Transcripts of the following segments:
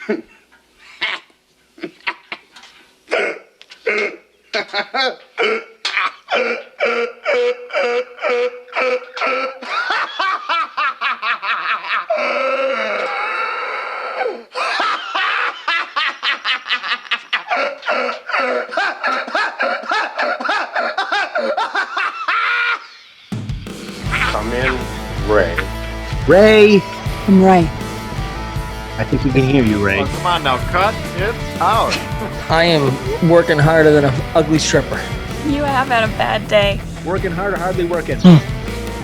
Come in, Ray. Ray! I'm Ray. I think we can hear you, Ray. Oh, come on now, cut it out. I am working harder than an ugly stripper. You have had a bad day. Working hard or hardly working?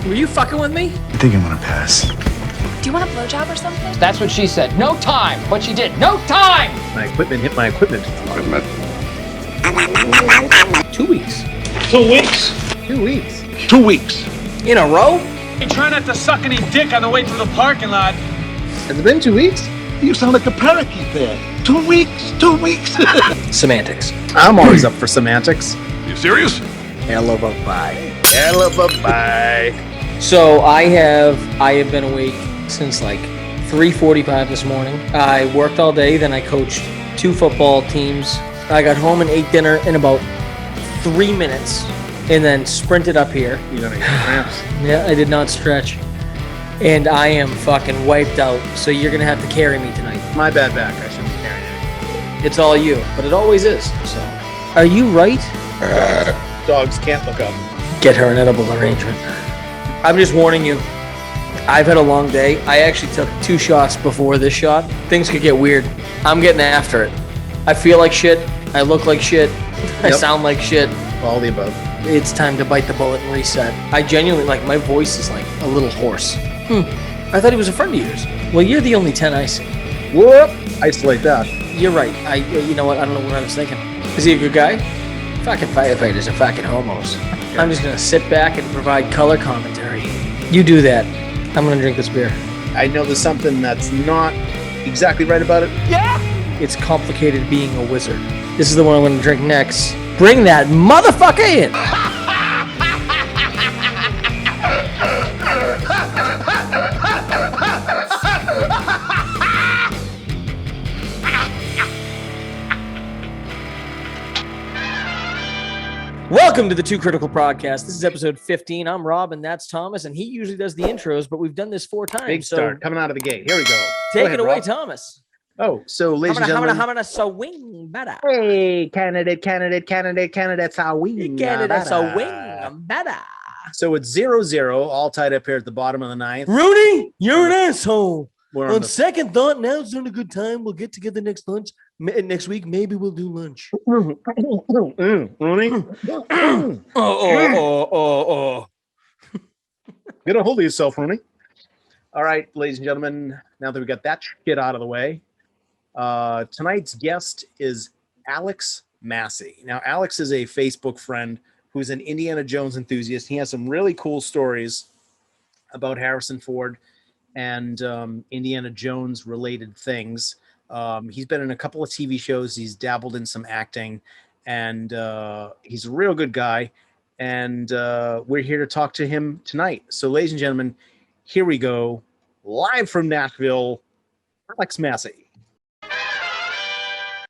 Were you fucking with me? I think I'm gonna pass. Do you want a blowjob or something? That's what she said. No time. What she did. No time! My equipment hit my equipment. 2 weeks. 2 weeks. 2 weeks. 2 weeks. In a row? Hey, try not to suck any dick on the way to the parking lot. Has it been 2 weeks? You sound like a parakeet there. 2 weeks. 2 weeks. Semantics. I'm always up for semantics. You serious? Hell of a bye. Hell of a bye. So I have been awake since like 3:45 this morning. I worked all day, then I coached 2 football teams. I got home and ate dinner in about 3 minutes and then sprinted up here. You don't even cramps. Yeah, I did not stretch. And I am fucking wiped out, so you're gonna have to carry me tonight. My bad back. I shouldn't be carrying it. It's all you, but it always is. So, are you right? Dogs can't look up. Get her an edible arrangement. I'm just warning you. I've had a long day. I actually took 2 shots before this shot. Things could get weird. I'm getting after it. I feel like shit. I look like shit. I sound like shit. All the above. It's time to bite the bullet and reset. I genuinely, like, my voice is like a little hoarse. I thought he was a friend of yours. Well, you're the only 10 I see. Whoop! Isolate that. You're right. You know what? I don't know what I was thinking. Is he a good guy? Fucking firefighters are fucking homos. I'm just gonna sit back and provide color commentary. You do that. I'm gonna drink this beer. I know there's something that's not exactly right about it. Yeah! It's complicated being a wizard. This is the one I'm gonna drink next. Bring that motherfucker in! Welcome to the Too Critical Podcast. This is episode 15. I'm Rob, and that's Thomas, and he usually does the intros, but we've done this 4 times. Big start coming out of the gate. Here we go. Take it away, Thomas. Oh, so ladies and gentlemen. So wing better. Hey, candidates are wing better. So it's 0-0, all tied up here at the bottom of the 9th. Rooney, you're an asshole. We're On second thought, now's not a good time. We'll get together next next week. Maybe we'll do lunch. Rooney. Get a hold of yourself, Rooney. All right, ladies and gentlemen, now that we got that shit out of the way, tonight's guest is Alex Massey. Now, Alex is a Facebook friend who's an Indiana Jones enthusiast. He has some really cool stories about Harrison Ford and Indiana Jones related things. He's been in a couple of TV shows. He's dabbled in some acting, and he's a real good guy. And we're here to talk to him tonight. So, ladies and gentlemen, here we go, live from Nashville, Alex Massey.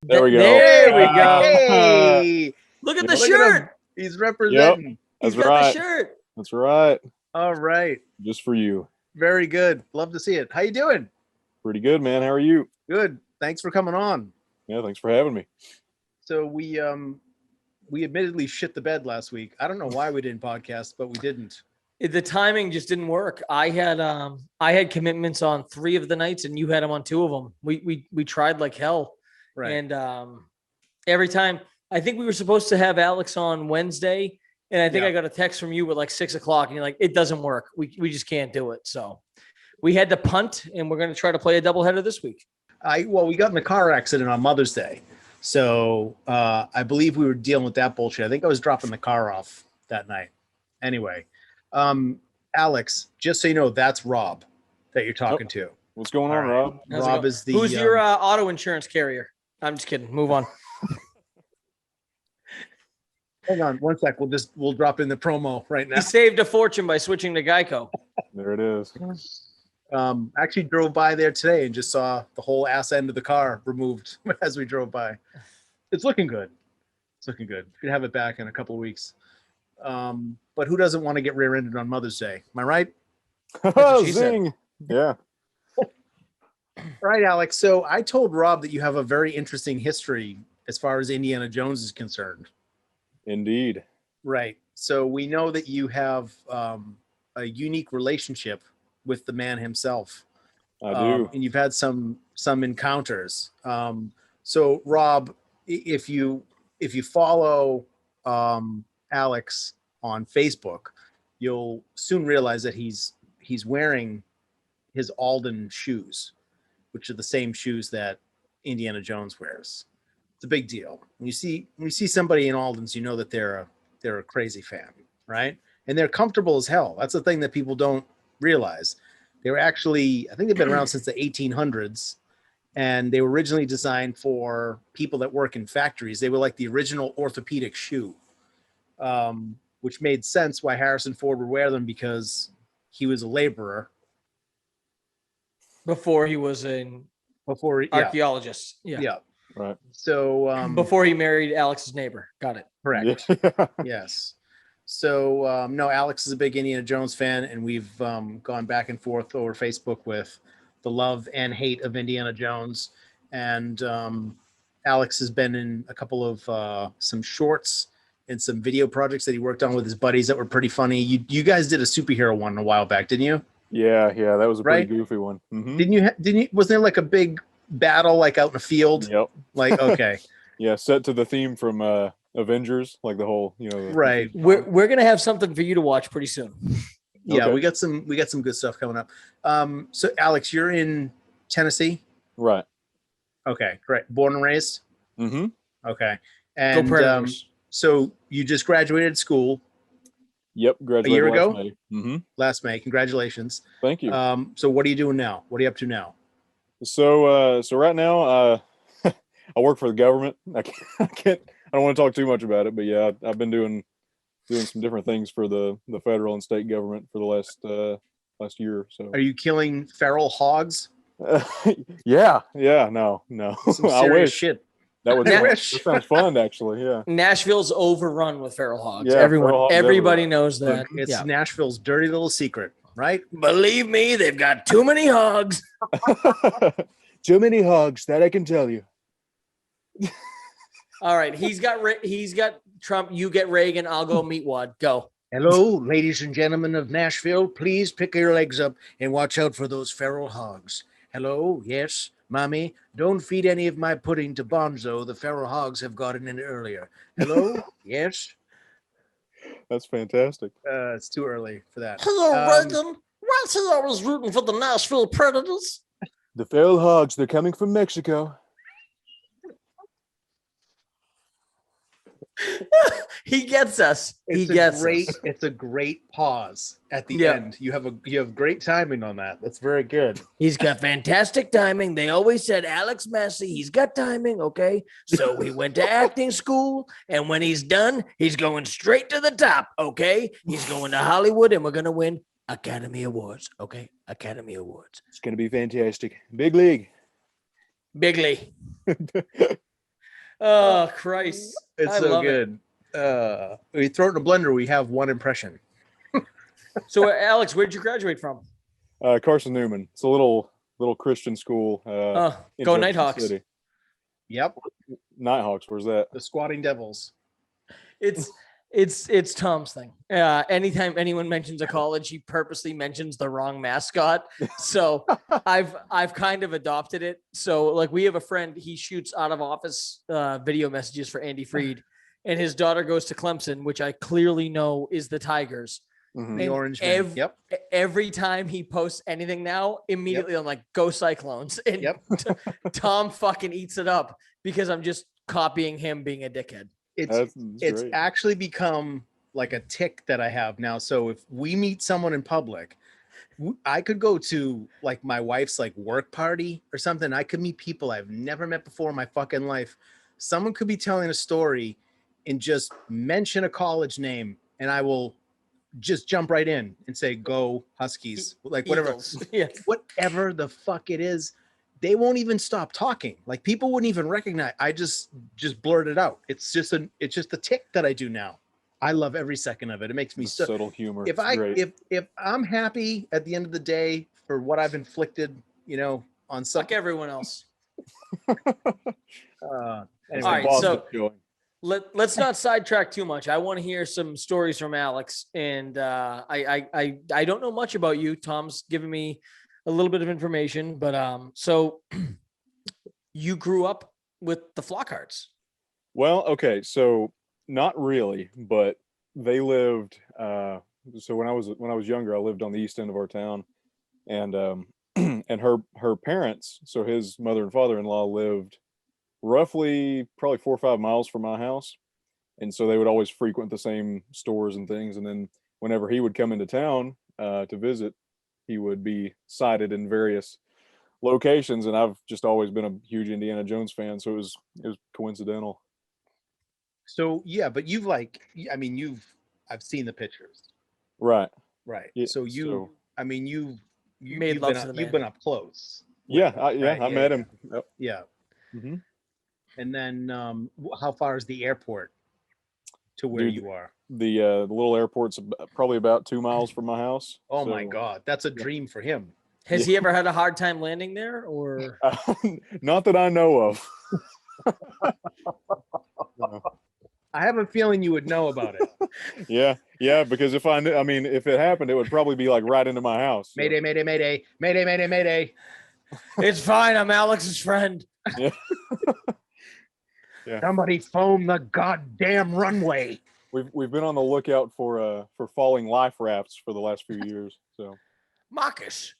There we go. There we go. Hey, Look at the look at shirt. him. He's representing. That's He's got right. the shirt. That's right. All right. Just for you. Very good. Love to see it. How you doing? Pretty good, man. How are you? Good. Thanks for coming on. Yeah, thanks for having me. So we admittedly shit the bed last week. I don't know why we didn't podcast, but we didn't. The timing just didn't work. I had commitments on 3 of the nights, and you had them on 2 of them. We tried like hell, Right. and every time I think we were supposed to have Alex on Wednesday, and I think I got a text from you at like 6 o'clock, and you're like, "It doesn't work. We just can't do it." So we had to punt, and we're going to try to play a doubleheader this week. We got in a car accident on Mother's Day, so I believe we were dealing with that bullshit. I think I was dropping the car off that night. Anyway. Alex, just so you know, that's Rob that you're talking to. What's going on, Rob? Rob is the who's your auto insurance carrier? I'm just kidding. Move on. Hang on one sec. We'll drop in the promo right now. He saved a fortune by switching to Geico. There it is. Actually drove by there today and just saw the whole ass end of the car removed as we drove by. It's looking good. It's looking good. We can have it back in a couple of weeks. But who doesn't want to get rear-ended on Mother's Day? Am I right? what she said. Zing. Yeah. Right, Alex. So I told Rob that you have a very interesting history as far as Indiana Jones is concerned. Indeed. Right. So we know that you have a unique relationship with the man himself. I do. And you've had some encounters. So Rob, if you follow Alex on Facebook, you'll soon realize that he's wearing his Alden shoes, which are the same shoes that Indiana Jones wears. It's a big deal. When you see somebody in Alden's, you know that they're a crazy fan, right? And they're comfortable as hell. That's the thing that people don't realize. They were actually, I think they've been around since the 1800s, and they were originally designed for people that work in factories. They were like the original orthopedic shoe, which made sense why Harrison Ford would wear them, because he was a laborer. Before he was an archaeologist. Yeah. Right. So Before he married Alex's neighbor. Got it. correct. Yeah. Yes. So no, Alex is a big Indiana Jones fan, and we've gone back and forth over Facebook with the love and hate of Indiana Jones. And Alex has been in a couple of some shorts and some video projects that he worked on with his buddies that were pretty funny. You guys did a superhero one a while back, didn't you? Yeah. That was a pretty Right? goofy one. Mhm. Didn't you? Was there like a big battle like out in the field? Yep. Like, okay. Yeah. Set to the theme from Avengers, like the whole, Right. We're gonna have something for you to watch pretty soon. Yeah, Okay. we got some good stuff coming up. So Alex, you're in Tennessee? Right. Okay, great. Born and raised? Mm-hmm. Okay. Go And Predators. so you just graduated school Yep. Graduated year last ago? May. Mm-hmm. last May. Congratulations. Thank you. So what are you doing now? What are you up to now? So right now, I work for the government. I don't want to talk too much about it, but yeah, I've been doing some different things for the federal and state government for the last year or so. Are you killing feral hogs? Yeah. No. Some I serious wish shit. that would. I That wish. sounds fun, actually. Yeah. Nashville's overrun with feral hogs. Yeah, feral hogs Everybody everywhere. knows that. It's Yeah. Nashville's dirty little secret, right? Believe me, they've got too many hogs. Too many hogs, that I can tell you. All right, he's got Trump. You get Reagan. I'll go Meatwad. Go. Hello, ladies and gentlemen of Nashville. Please pick your legs up and watch out for those feral hogs. Hello, yes, mommy. Don't feed any of my pudding to Bonzo. The feral hogs have gotten in earlier. Hello, yes. That's fantastic. It's too early for that. Hello, Um, Reagan. Why is he always rooting for the Nashville Predators? The feral hogs, they're coming from Mexico. He gets us. He It's gets great. us. It's a great pause at the Yeah. end. You have great timing on that. That's very good. He's got fantastic timing. They always said Alex Massey, he's got timing, okay? So he went to acting school, and when he's done, he's going straight to the top, okay? He's going to Hollywood, and we're going to win Academy Awards, okay? Academy Awards. It's going to be fantastic. Big league. Bigly. Oh, Christ. It's I so love it. good. We throw it in a blender. We have one impression. So, Alex, where'd you graduate from? Carson Newman. It's a little Christian school. In Go Jefferson Nighthawks. City. Yep, Nighthawks. Where's that? the Squatting Devils. It's Tom's thing. Anytime anyone mentions a college, he purposely mentions the wrong mascot. So I've kind of adopted it. So like we have a friend, he shoots out of office video messages for Andy Freed, and his daughter goes to Clemson, which I clearly know is the Tigers. Mhm. The And Orange Man. Yep. Every time he posts anything now, immediately I'm like, go Cyclones. And Yep. Tom fucking eats it up because I'm just copying him being a dickhead. It's That's great. actually become like a tick that I have now. So if we meet someone in public, I could go to like my wife's like work party or something. I could meet people I've never met before in my fucking life. Someone could be telling a story and just mention a college name, and I will just jump right in and say, "Go Huskies," like whatever, Eagles. Yeah. whatever the fuck it is. They won't even stop talking. Like people wouldn't even recognize. I just blurt it out. It's just a tick that I do now. I love every second of it. It makes me so subtle humor. If I'm happy at the end of the day for what I've inflicted, on some Like everyone else. anyway, All right, Positive so feeling. let's not sidetrack too much. I want to hear some stories from Alex, and I don't know much about you. Tom's given me a little bit of information, but so you grew up with the Flockharts. Well, okay, so not really, but they lived. So when I was younger, I lived on the east end of our town, and and her parents, so his mother and father-in-law, lived roughly probably 4 or 5 miles from my house, and so they would always frequent the same stores and things. And then whenever he would come into town to visit, he would be sighted in various locations. And I've just always been a huge Indiana Jones fan, so it was coincidental. So yeah, but I've seen the pictures, Right. right? So you've Made love to the you've man. been up close. Yeah, right? I met him. Yep. Yeah. hmm And then how far is the airport to where Dude, you are? The little airport's probably about 2 miles from my house. Oh my so- God, that's a dream for him. Has he ever had a hard time landing there, or? Not that I know of. I have a feeling you would know about it. Yeah, because if I knew, I mean, if it happened, it would probably be like right into my house. So. Mayday, mayday, mayday, mayday, mayday, mayday. It's fine. I'm Alex's friend. Yeah. Somebody foam the goddamn runway. We've been on the lookout for falling life rafts for the last few years. So Marcus.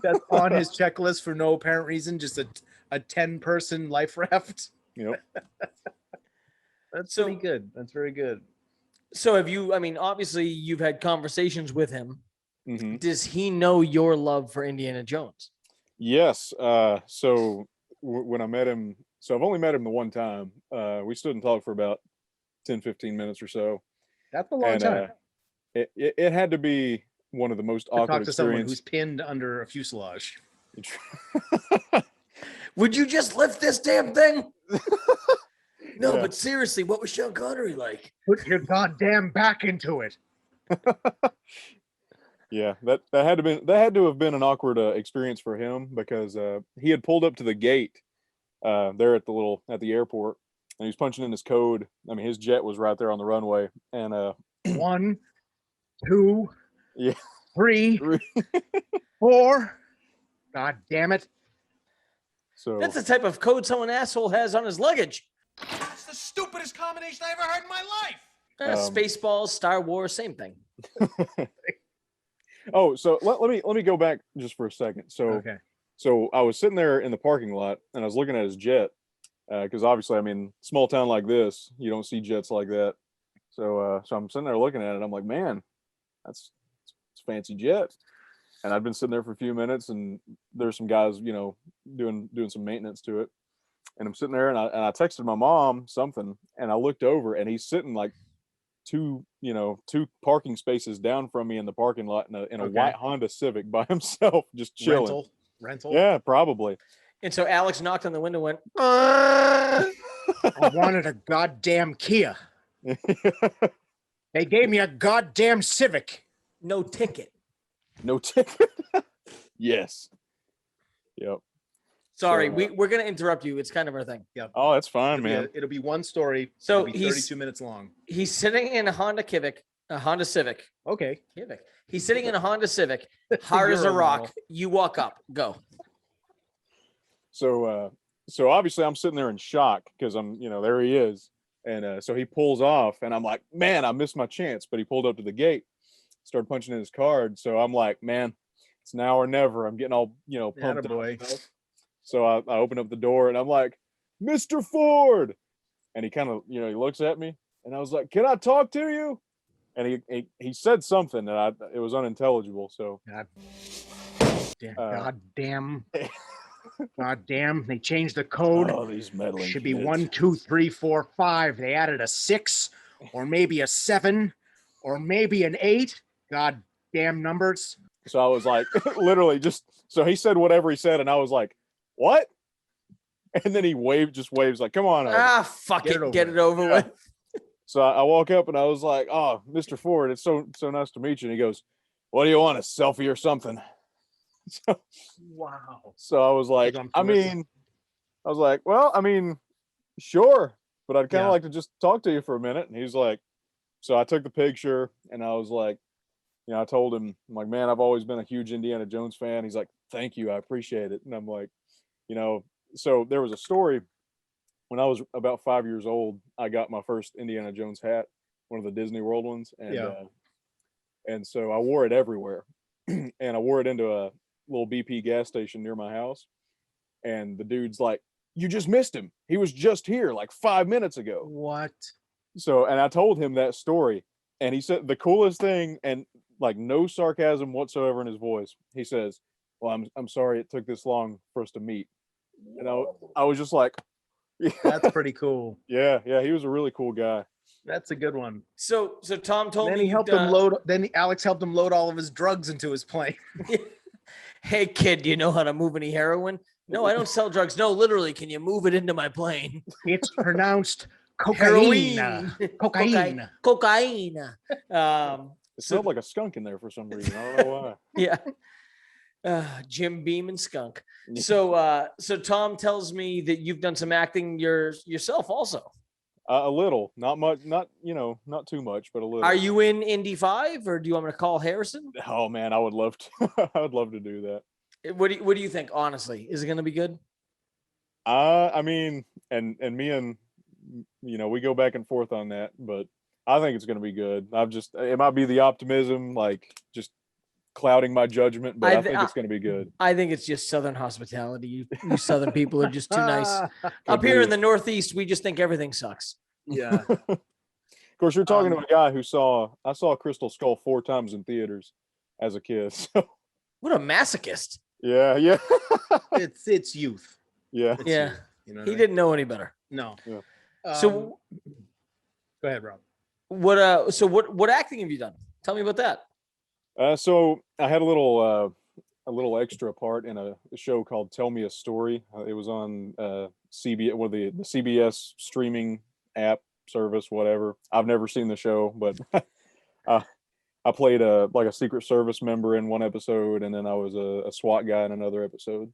That's on his checklist for no apparent reason. Just a 10-person life raft. yep. That's So- pretty good. That's very good. So have you? I mean, obviously you've had conversations with him. hmm Does he know your love for Indiana Jones? Yes. So when I met him, so I've only met him the one time. We stood and talked for about 10, 15 minutes or so. That's a long time. It had to be one of the most To awkward talk to someone experiences. who's pinned under a fuselage. Would you just lift this damn thing? No, Yeah. but seriously, what was Sean Connery like? Put your goddamn back into it. Yeah, that had to have been an awkward experience for him, because he had pulled up to the gate there at the airport, and he was punching in his code. I mean, his jet was right there on the runway, and 1, 2, Yeah. 3, 4. God damn it. so That's the type of code someone asshole has on his luggage. That's the stupidest combination I ever heard in my life. Spaceballs, Star Wars, same thing. oh, so let me go back just for a second. So Okay. So I was sitting there in the parking lot, and I was looking at his jet, because obviously, I mean, small town like this, you don't see jets like that. So I'm sitting there looking at it. I'm like, man, it's a fancy jet. And I'd been sitting there for a few minutes, and there's some guys, doing some maintenance to it. And I'm sitting there, and I texted my mom something, and I looked over, and he's sitting like two parking spaces down from me in the parking lot in a Okay. white Honda Civic by himself, just chilling. Rental. Yeah, probably. And so Alex knocked on the window, went, I wanted a goddamn Kia. They gave me a goddamn Civic. no ticket. No ticket. Yes. Yep. Sorry, So, we're going to interrupt you. It's kind of our thing. Oh, that's fine, man. It'll be one story. So It'll be 32 minutes long. He's sitting in a Honda Civic. Okay. Civic. He's sitting in a Honda Civic, hard as a Euro rock. model. You walk up, go. So obviously I'm sitting there in shock, because I'm, there he is. And so he pulls off, and I'm like, man, I missed my chance. But he pulled up to the gate, started punching in his card. So I'm like, man, it's now or never. I'm getting all, pumped up. Attaboy. So I open up the door, and I'm like, Mr. Ford. And he kind of, he looks at me, and I was like, can I talk to you? And he said something that it was unintelligible. So Goddamn. They changed the code. oh, these meddling Should be kids. 1, 2, 3, 4, 5. They added a 6, or maybe a 7, or maybe an 8. God damn numbers. So I was like, literally just, so he said whatever he said, and I was like, what? And then he waves like, come on over. Fuck Get it, it over get with. it over with. So I walk up and I was like, oh, Mr. Ford, it's so nice to meet you. And he goes, what do you want, a selfie or something? Wow. So I was like, well, I mean, sure, but I'd kind of like to just talk to you for a minute. And he's like, so I took the picture and I was like, I told him, I'm like, man, I've always been a huge Indiana Jones fan. He's like, thank you, I appreciate it. And I'm like, so there was a story when I was about 5 years old. I got my first Indiana Jones hat, one of the Disney World ones. And so I wore it everywhere. And I wore it into a little BP gas station near my house. And the dude's like, you just missed him. He was just here like 5 minutes ago. What? So, and I told him that story. And he said the coolest thing, and like no sarcasm whatsoever in his voice. He says, well, I'm sorry it took this long for us to meet. And I was just like, That's pretty cool. Yeah, he was a really cool guy. That's a good one. So Tom told Then me he helped him load. Then Alex helped him load all of his drugs into his plane. Hey kid, do you know how to move any heroin? No, I don't sell drugs. No, literally, can you move it into my plane? It's pronounced cocaine. Cocaine. Cocaine. It smelled like a skunk in there for some reason. I don't know why. Yeah. Jim Beam and skunk. So Tom tells me that you've done some acting yourself also. A little, not much, not too much, but a little. Are you in Indy 5 or do you want me to call Harrison? Oh man, I would love to. I would love to do that. What do you think? Honestly, is it going to be good? I mean, and me and we go back and forth on that, but I think it's going to be good. It might be the optimism, like just clouding my judgment, but I think it's going to be good. I think it's just Southern hospitality. You Southern people are just too nice. Up here in the Northeast, we just think everything sucks. Yeah. Of course, you're talking to a guy who I saw Crystal Skull 4 times in theaters as a kid. So. What a masochist. Yeah. It's youth. Yeah. It's yeah. youth, he didn't know any better. No. Yeah. So go ahead, Rob. What acting have you done? Tell me about that. So I had a little extra part in a show called Tell Me a Story. It was on CBS, the CBS streaming app service, whatever. I've never seen the show, but I played a Secret Service member in one episode, and then I was a SWAT guy in another episode.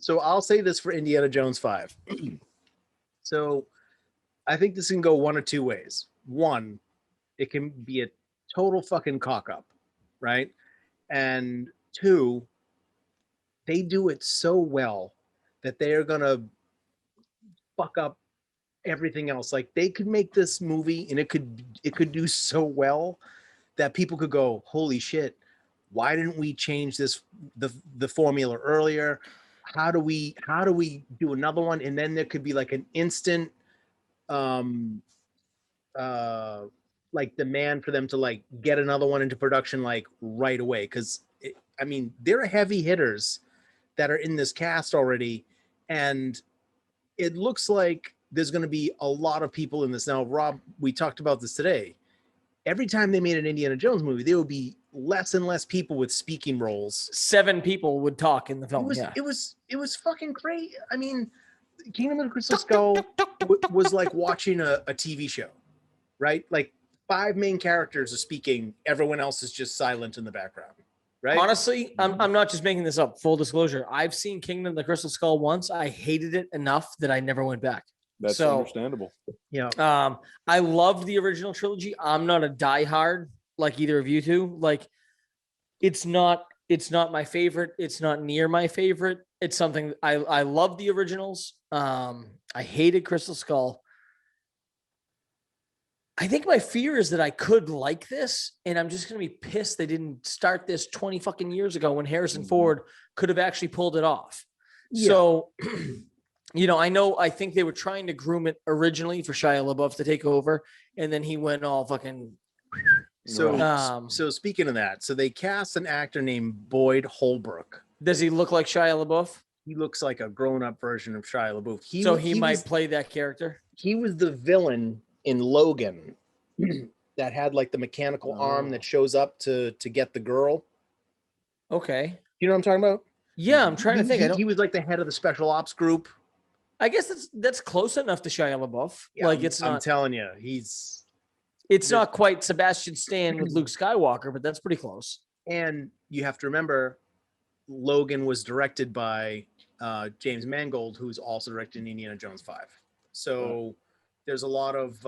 So I'll say this for Indiana Jones 5. So I think this can go one of two ways. One, it can be a total fucking cock up, right? And two, they do it so well that they are gonna fuck up everything else. Like they could make this movie and it could do so well that people could go, holy shit, why didn't we change the formula earlier? How do we do another one? And then there could be like an instant like demand for them to like get another one into production like right away, because there are heavy hitters that are in this cast already, and it looks like there's going to be a lot of people in this. Now, Rob, we talked about this today. Every time they made an Indiana Jones movie, there would be less and less people with speaking roles. 7 people would talk in the film. It was fucking crazy. I mean, Kingdom of the Crystal Skull was like watching a TV show, right? Like 5 main characters are speaking, everyone else is just silent in the background, right? Honestly, I'm not just making this up. Full disclosure, I've seen Kingdom of the Crystal Skull once. I hated it enough that I never went back. That's understandable. Yeah. I loved the original trilogy. I'm not a diehard like either of you two. Like, it's not my favorite. It's not near my favorite. It's something I love the originals. I hated Crystal Skull. I think my fear is that I could like this, and I'm just going to be pissed they didn't start this 20 fucking years ago when Harrison Ford could have actually pulled it off. Yeah. So, I think they were trying to groom it originally for Shia LaBeouf to take over, and then he went all fucking. So speaking of that, so they cast an actor named Boyd Holbrook. Does he look like Shia LaBeouf? He looks like a grown-up version of Shia LaBeouf. He might play that character. He was the villain in Logan that had like the mechanical arm that shows up to get the girl. Okay. You know what I'm talking about? Yeah, I'm trying to think. He was like the head of the special ops group. I guess that's close enough to Shia LaBeouf. Yeah, like it's I'm not. telling you, It's not quite Sebastian Stan with Luke Skywalker, but that's pretty close. And you have to remember, Logan was directed by James Mangold, who's also directed Indiana Jones 5. So there's a lot of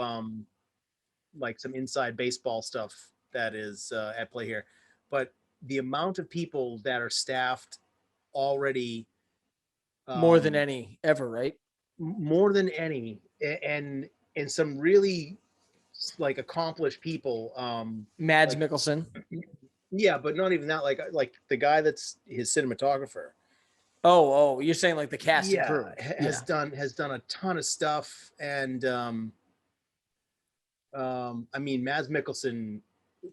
like some inside baseball stuff that is at play here. But the amount of people that are staffed already More than any ever, right? more than any, and some really like accomplished people. Mads like- Mikkelsen. Yeah, but not even that. Like the guy that's his cinematographer. Oh, you're saying like the cast and crew. has done a ton of stuff, and I mean, Mads Mikkelsen,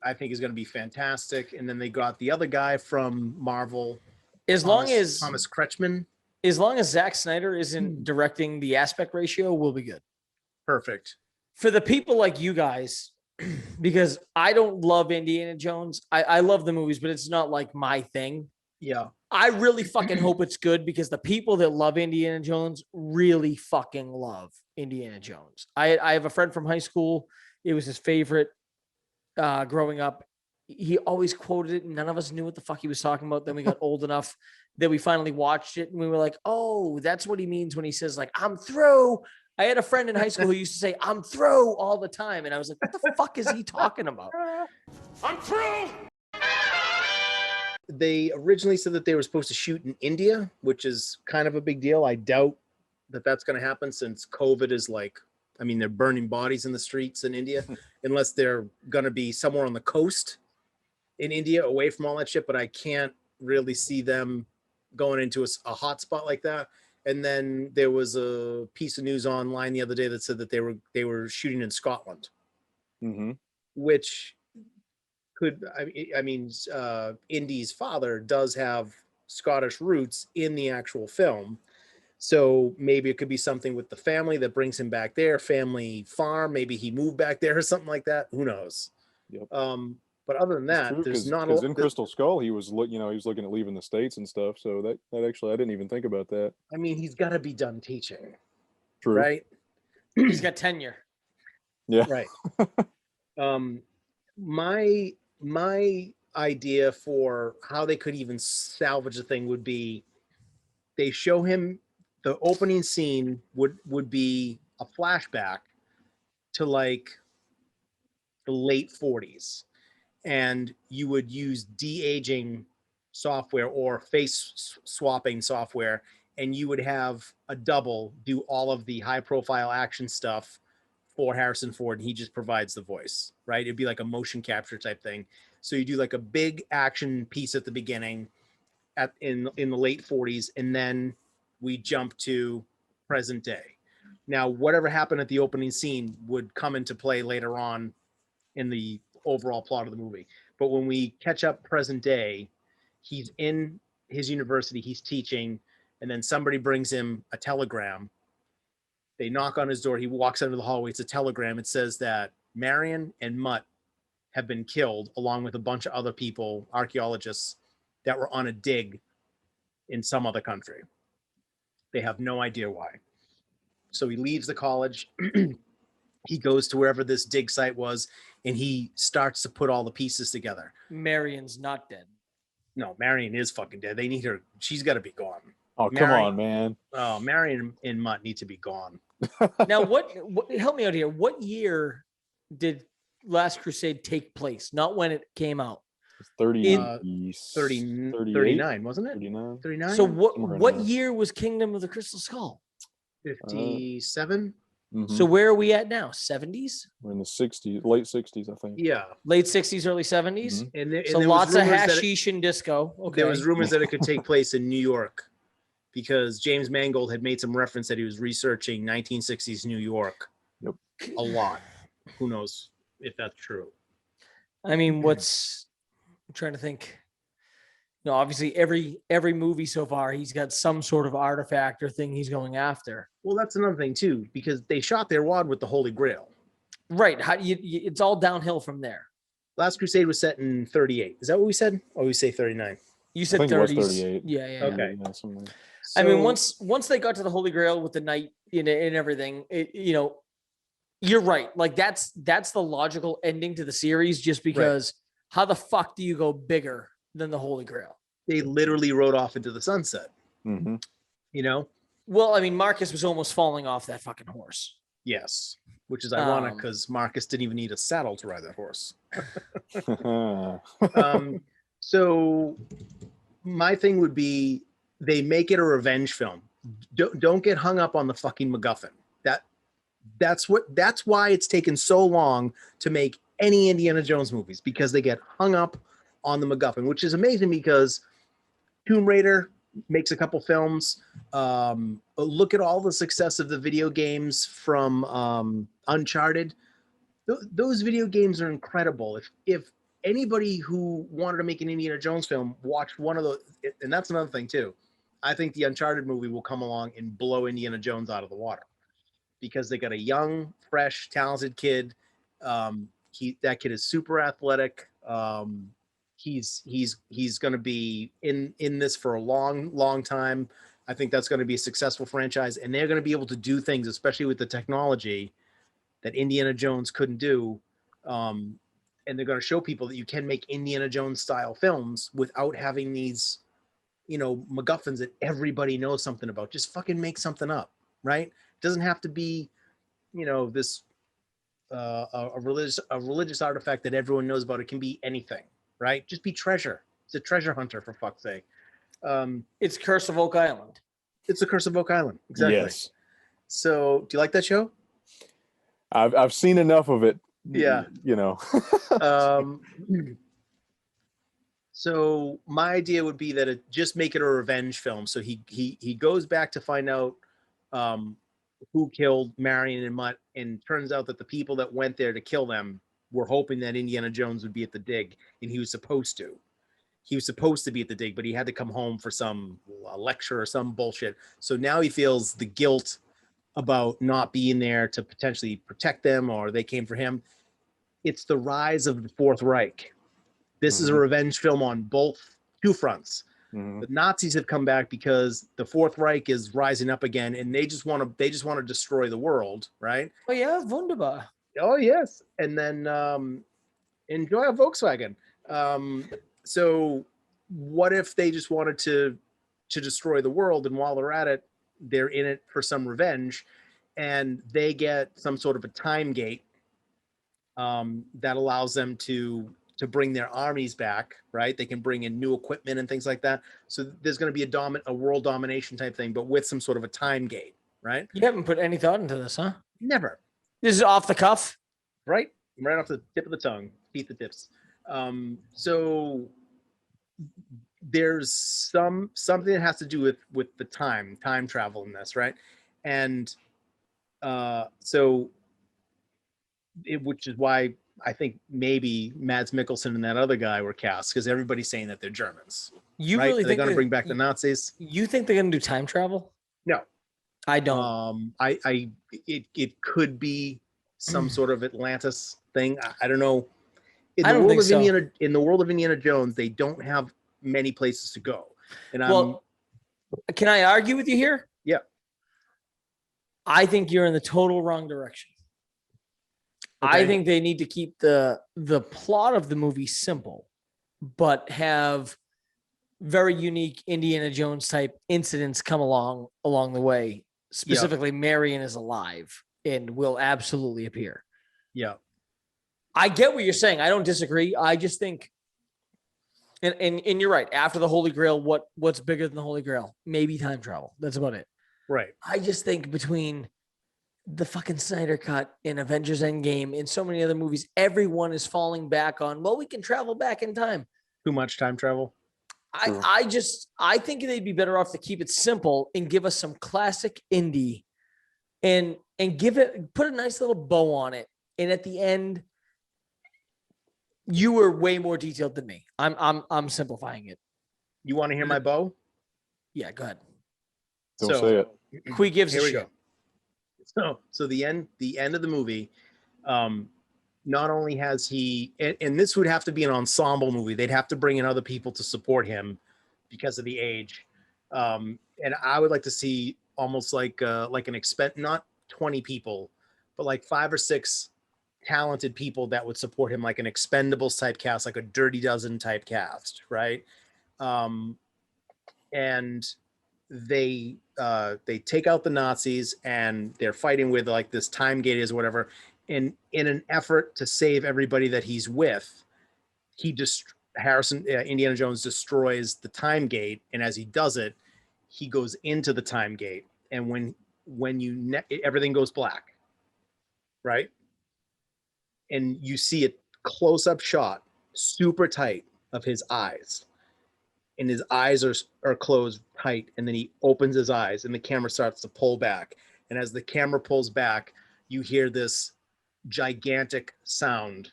I think is going to be fantastic. And then they got the other guy from Marvel, Thomas Kretschmann. As long as Zack Snyder isn't directing the aspect ratio, we'll be good. Perfect. For the people like you guys, because I don't love Indiana Jones. I love the movies, but it's not like my thing. Yeah. I really fucking hope it's good because the people that love Indiana Jones really fucking love Indiana Jones. I have a friend from high school. It was his favorite growing up. He always quoted it, and none of us knew what the fuck he was talking about. Then we got old enough that we finally watched it, and we were like, oh, that's what he means when he says, like, I'm through. I had a friend in high school who used to say, I'm through all the time. And I was like, what the fuck is he talking about? I'm through. They originally said that they were supposed to shoot in India, which is kind of a big deal. I doubt that that's going to happen since COVID is like, I mean, they're burning bodies in the streets in India, unless they're going to be somewhere on the coast in India away from all that shit. But I can't really see them going into a hot spot like that. And then there was a piece of news online the other day that said that they were shooting in Scotland, which could, I mean, Indy's father does have Scottish roots in the actual film. So maybe it could be something with the family that brings him back there, family farm. Maybe he moved back there or something like that. Who knows? Yep. But other than that, there's not a lot. In Crystal Skull, he was he was looking at leaving the States and stuff. So that actually, I didn't even think about that. I mean, he's got to be done teaching. True. Right? He's got tenure. Yeah. Right. My idea for how they could even salvage the thing would be they show him the opening scene would be a flashback to like the late 40s, and you would use de-aging software or face swapping software, and you would have a double do all of the high profile action stuff for Harrison Ford, and he just provides the voice, right? It'd be like a motion capture type thing. So you do like a big action piece at the beginning in the late 40s, and then we jump to present day. Now, whatever happened at the opening scene would come into play later on in the overall plot of the movie. But when we catch up present day, he's in his university, he's teaching, and then somebody brings him a telegram. They knock on his door. He walks out of the hallway. It's a telegram. It says that Marion and Mutt have been killed, along with a bunch of other people, archaeologists, that were on a dig in some other country. They have no idea why. So he leaves the college. He goes to wherever this dig site was, and he starts to put all the pieces together. Marion's not dead. No, Marion is fucking dead. They need her. She's got to be gone. Oh, come on, man. Oh, Marion and Mutt need to be gone. Now, what help me out here. What year did Last Crusade take place? Not when it came out. 39, wasn't it? 39. So what year was Kingdom of the Crystal Skull? 57. So where are we at now? 70s? We're in the 60s, late 60s, I think. Yeah. Late 60s, early 70s? And so there lots of rumors hashish and disco. Okay. There was rumors that it could take place in New York because James Mangold had made some reference that he was researching 1960s New York. Yep. A lot. Who knows if that's true? I mean, I'm trying to think. No, obviously every movie so far, he's got some sort of artifact or thing he's going after. Well, that's another thing too, because they shot their wad with the Holy Grail. Right. How it's all downhill from there. Last Crusade was set in 38. Is that what we said? Or we say 39? You I said think it was 30s. 38. Yeah. Okay. Yeah, something. I mean, So- once they got to the Holy Grail with the knight and everything, you're right. Like that's the logical ending to the series, just because how the fuck do you go bigger than the Holy Grail? they literally rode off into the sunset. Mm-hmm. You know? Well, I mean, Marcus was almost falling off that fucking horse. Yes. Which is ironic because Marcus didn't even need a saddle to ride that horse. So my thing would be they make it a revenge film. Don't get hung up on the fucking MacGuffin. That's why it's taken so long to make any Indiana Jones movies, because they get hung up on the MacGuffin, which is amazing because Tomb Raider makes a couple films. Look at all the success of the video games from Uncharted. Those video games are incredible. If anybody who wanted to make an Indiana Jones film watched one of those, and that's another thing too, I think the Uncharted movie will come along and blow Indiana Jones out of the water, because they got a young, fresh, talented kid. That kid is super athletic. He's going to be in this for a long time. I think that's going to be a successful franchise, and they're going to be able to do things, especially with the technology, that Indiana Jones couldn't do. And they're going to show people that you can make Indiana Jones style films without having these, MacGuffins that everybody knows something about. Just fucking make something up, right? It doesn't have to be, this a religious artifact that everyone knows about. It can be anything, right? Just be treasure. It's a treasure hunter, for fuck's sake. It's Curse of Oak Island. It's the Curse of Oak Island. Exactly. Yes. So, do you like that show? I've seen enough of it. Yeah. Um, So my idea would be that it just make it a revenge film. So he goes back to find out who killed Marion and Mutt, and turns out that the people that went there to kill them were hoping that Indiana Jones would be at the dig, and he was supposed to. He was supposed to be at the dig, but he had to come home for some lecture or some bullshit. So now he feels the guilt about not being there to potentially protect them, or they came for him. It's the rise of the Fourth Reich. This is a revenge film on two fronts. Mm-hmm. The Nazis have come back because the Fourth Reich is rising up again, and they just want to destroy the world, right? Oh yeah, wunderbar. Oh yes, and then enjoy a Volkswagen. So what if they just wanted to destroy the world, and while they're at it, they're in it for some revenge, and they get some sort of a time gate that allows them to bring their armies back, right? They can bring in new equipment and things like that. So there's going to be a world domination type thing, but with some sort of a time gate, right? You haven't put any thought into this, huh? Never. This is off the cuff. Right off the tip of the tongue, teeth the tips. So there's something that has to do with the time travel in this, right? And which is why I think maybe Mads Mikkelsen and that other guy were cast, because everybody's saying that they're Germans. You right? really Are they think going to bring back the Nazis? You think they're going to do time travel? No, I don't. It could be some sort of Atlantis thing. I don't know. In I don't think so. In the world of Indiana Jones, they don't have many places to go. And can I argue with you here? Yeah. I think you're in the total wrong direction. Okay. I think they need to keep the plot of the movie simple, but have very unique Indiana Jones type incidents come along the way. Specifically, Marion is alive and will absolutely appear. Yeah. I get what you're saying. I don't disagree. I just think, and you're right. After the Holy Grail, what's bigger than the Holy Grail? Maybe time travel. That's about it. Right. I just think between the fucking Snyder Cut and Avengers Endgame and so many other movies, everyone is falling back on, well, we can travel back in time. Too much time travel. I think they'd be better off to keep it simple and give us some classic indie and put a nice little bow on it. And at the end, you were way more detailed than me. I'm simplifying it. You want to hear my bow? Yeah, go ahead. Don't say it. Qui gives a Here we shit. go. So the end of the movie, Not only has he, and this would have to be an ensemble movie. They'd have to bring in other people to support him because of the age. And I would like to see almost like an not 20 people, but like 5 or 6 talented people that would support him, like an Expendables type cast, like a Dirty Dozen type cast, right? And they take out the Nazis and they're fighting with like this time gate is whatever. And in an effort to save everybody that he's with, Indiana Jones destroys the time gate, and as he does it, he goes into the time gate, and when everything goes black, right? And you see a close-up shot, super tight, of his eyes, and his eyes are closed tight, and then he opens his eyes, and the camera starts to pull back, and as the camera pulls back, you hear this gigantic sound,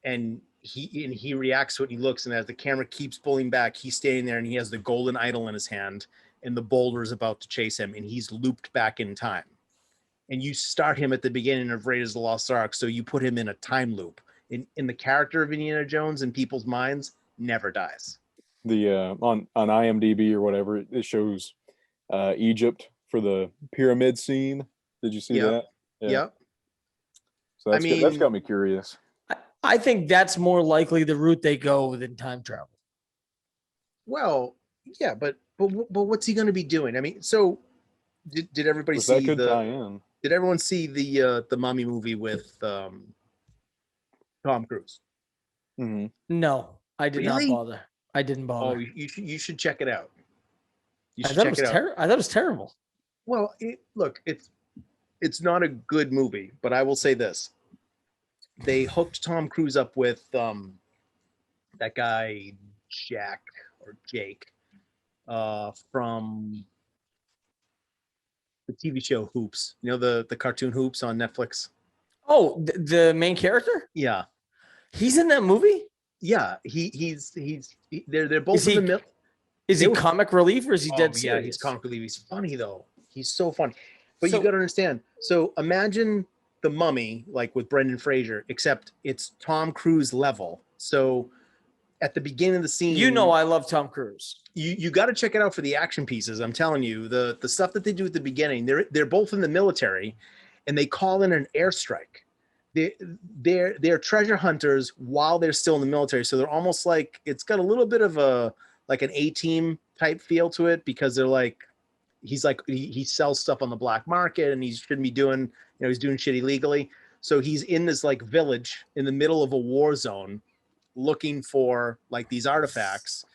and he reacts to it, and he looks, and as the camera keeps pulling back, he's standing there, and he has the golden idol in his hand, and the boulder is about to chase him, and he's looped back in time. And you start him at the beginning of Raiders of the Lost Ark, so you put him in a time loop. In the character of Indiana Jones in people's minds never dies. The on IMDb or whatever, it shows Egypt for the pyramid scene. Did you see that? Yeah. Yep. So that's got me curious. I think that's more likely the route they go than time travel. Well, yeah, but what's he going to be doing? I mean, so did everybody see that could tie in? Did everyone see the Mummy movie with Tom Cruise? Mm-hmm. No, I did not bother. I didn't bother. Oh, you should check it out. I thought it was terrible. Well, it's not a good movie, but I will say this. They hooked Tom Cruise up with that guy Jack or Jake from the TV show Hoops. You know the cartoon Hoops on Netflix? Oh, the main character? Yeah. He's in that movie? Yeah, they're both in the middle. Is he comic relief or is he dead serious? Yeah, he's comic relief. He's funny though. He's so funny. But you got to understand. So imagine The Mummy, like with Brendan Fraser, except it's Tom Cruise level. So at the beginning of the scene, I love Tom Cruise. You got to check it out for the action pieces. I'm telling you, the stuff that they do at the beginning. They're both in the military, and they call in an airstrike. They're treasure hunters while they're still in the military. So they're almost like, it's got a little bit of an A-Team type feel to it, because they're like, he sells stuff on the black market, and he shouldn't be doing, he's doing shit illegally. So he's in this like village in the middle of a war zone looking for like these artifacts,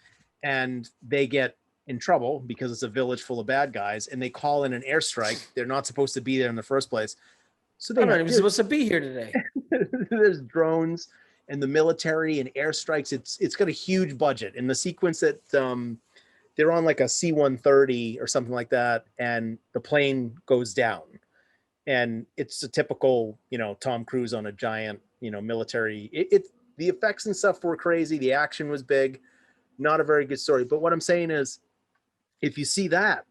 and they get in trouble because it's a village full of bad guys, and they call in an airstrike. They're not supposed to be there in the first place. So they're not even supposed to be here today. There's drones and the military and airstrikes. It's got a huge budget. In the sequence that they're on like a C-130 or something like that, and the plane goes down, and it's a typical, Tom Cruise on a giant, military. The effects and stuff were crazy. The action was big. Not a very good story. But what I'm saying is, if you see that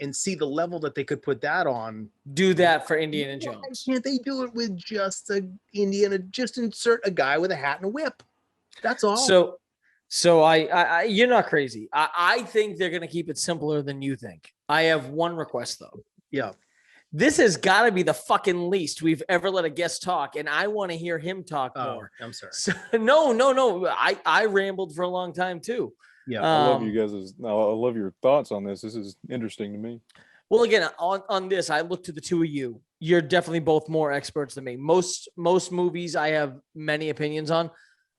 and see the level that they could put that on, do that for Indiana Jones. Why can't they do it with just Indiana? Just insert a guy with a hat and a whip. That's all. So I you're not crazy. I think they're gonna keep it simpler than you think. I have one request though. Yeah. This has got to be the fucking least we've ever let a guest talk, and I want to hear him talk more. I'm sorry. So, no. I rambled for a long time too. Yeah, I love you guys. I love your thoughts on this. This is interesting to me. Well, again, on this, I look to the two of you. You're definitely both more experts than me. Most movies I have many opinions on.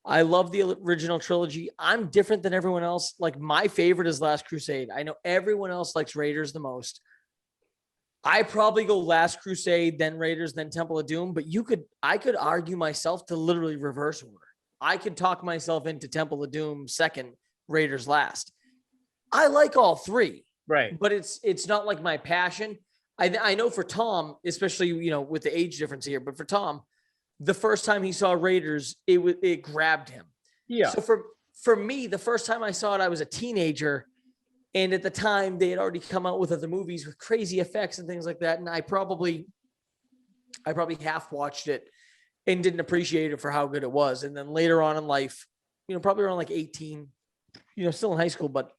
I love the original trilogy. I'm different than everyone else. Like, my favorite is Last Crusade. I know everyone else likes Raiders the most. I probably go Last Crusade, then Raiders, then Temple of Doom. But I could argue myself to literally reverse order. I could talk myself into Temple of Doom second, Raiders last. I like all three, right? But it's not like my passion. I know for Tom, especially with the age difference here, but for Tom, the first time he saw Raiders, it grabbed him. Yeah. So for me, the first time I saw it, I was a teenager. And at the time, they had already come out with other movies with crazy effects and things like that. And I probably half watched it and didn't appreciate it for how good it was. And then later on in life, probably around like 18, still in high school, but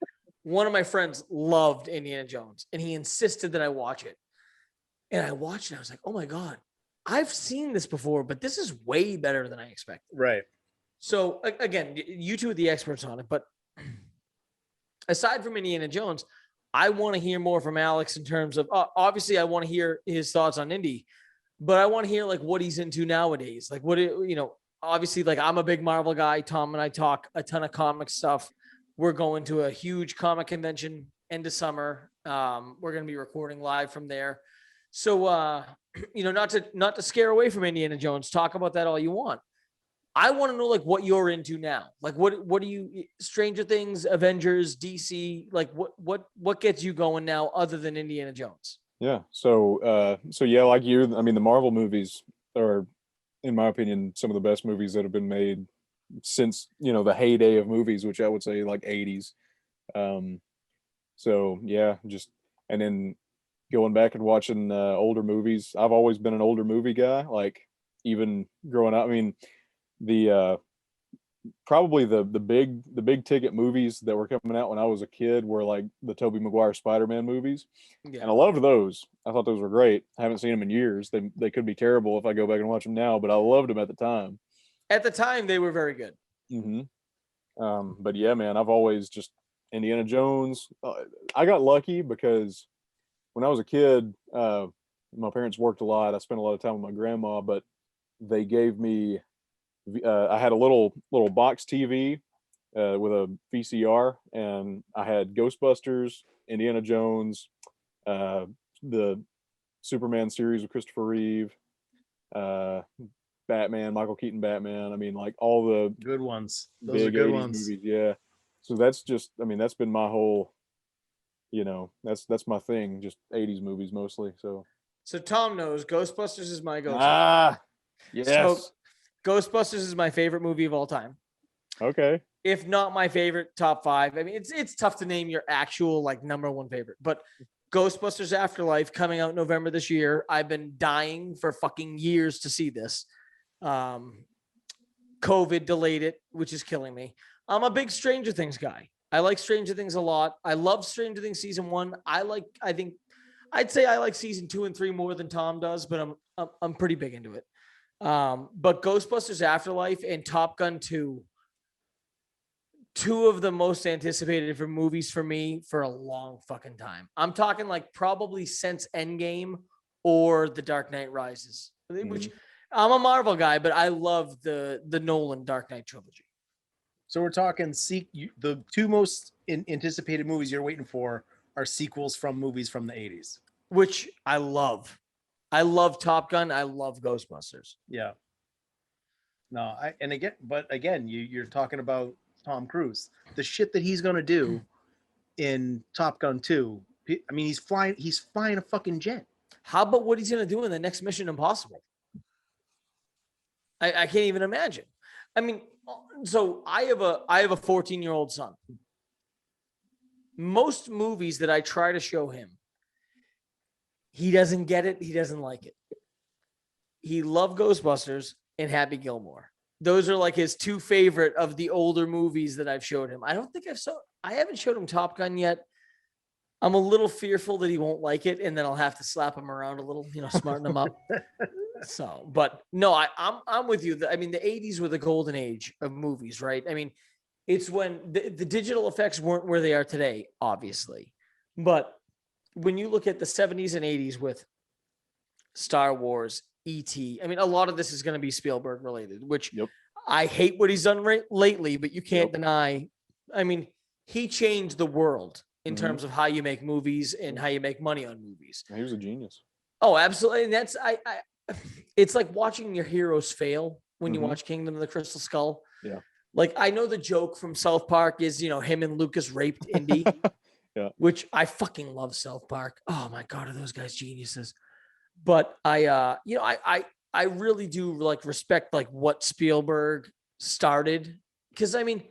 one of my friends loved Indiana Jones and he insisted that I watch it. And I watched it. I was like, oh my God, I've seen this before, but this is way better than I expected. Right. So again, you two are the experts on it, but aside from Indiana Jones, I want to hear more from Alex in terms of, obviously I want to hear his thoughts on Indy, but I want to hear like what he's into nowadays. Like obviously like I'm a big Marvel guy. Tom and I talk a ton of comic stuff. We're going to a huge comic convention end of summer. We're going to be recording live from there. So, not to scare away from Indiana Jones, talk about that all you want. I want to know like what you're into now. Like what do you, Stranger Things, Avengers, DC, like what gets you going now other than Indiana Jones? Yeah. So yeah, like you, I mean, the Marvel movies are, in my opinion, some of the best movies that have been made since, the heyday of movies, which I would say like 80s. So yeah, and then going back and watching older movies. I've always been an older movie guy, like even growing up. I mean, probably the big ticket movies that were coming out when I was a kid were like the Tobey Maguire Spider-Man movies. Yeah. And I loved those. I thought those were great. I haven't seen them in years. They could be terrible if I go back and watch them now, but I loved them at the time. At the time, they were very good. Mm-hmm. But yeah, man, I've always just Indiana Jones. I got lucky because when I was a kid, my parents worked a lot. I spent a lot of time with my grandma, but they gave me, I had a little box TV with a VCR, and I had Ghostbusters, Indiana Jones, the Superman series with Christopher Reeve, Batman, Michael Keaton Batman. I mean, like all the good ones. Those are good ones. Movies, yeah. So that's just, I mean, that's been my whole, that's my thing, just 80s movies mostly. So Tom knows Ghostbusters is my go-to. Yes. So Ghostbusters is my favorite movie of all time. Okay. If not my favorite, top 5. I mean, it's tough to name your actual like number one favorite, but Ghostbusters Afterlife coming out November this year. I've been dying for fucking years to see this. COVID delayed it, which is killing me. I'm a big Stranger Things guy. I like Stranger Things a lot. I love Stranger Things season 1. I'd say I like season 2 and 3 more than Tom does, but I'm pretty big into it. But Ghostbusters Afterlife and Top Gun 2, two of the most anticipated for movies for me for a long fucking time. I'm talking like probably since Endgame or The Dark Knight Rises, which I'm a Marvel guy, but I love the Nolan Dark Knight trilogy. So we're talking the two most anticipated movies you're waiting for are sequels from movies from the 80s, which I love. I love Top Gun. I love Ghostbusters. Yeah. No, again, you're talking about Tom Cruise, the shit that he's going to do in Top Gun 2. I mean, he's flying a fucking jet. How about what he's going to do in the next Mission Impossible? I can't even imagine. I mean, so I have a 14-year-old son. Most movies that I try to show him, he doesn't get it. He doesn't like it. He loved Ghostbusters and Happy Gilmore. Those are like his two favorite of the older movies that I've showed him. I haven't showed him Top Gun yet. I'm a little fearful that he won't like it, and then I'll have to slap him around a little, smarten him up. So, but no, I'm with you. I mean, the 80s were the golden age of movies, right? I mean, it's when the digital effects weren't where they are today, obviously. But when you look at the 70s and 80s with Star Wars, E.T., I mean, a lot of this is going to be Spielberg related, which I hate what he's done lately, but you can't deny. I mean, he changed the world in terms of how you make movies and how you make money on movies. He was a genius. Oh, absolutely. And that's, it's like watching your heroes fail when you watch Kingdom of the Crystal Skull. Yeah. Like, I know the joke from South Park is, him and Lucas raped Indy. Yeah. Which I fucking love South Park. Oh my God, are those guys geniuses? But I really do like respect like what Spielberg started. Cause I mean,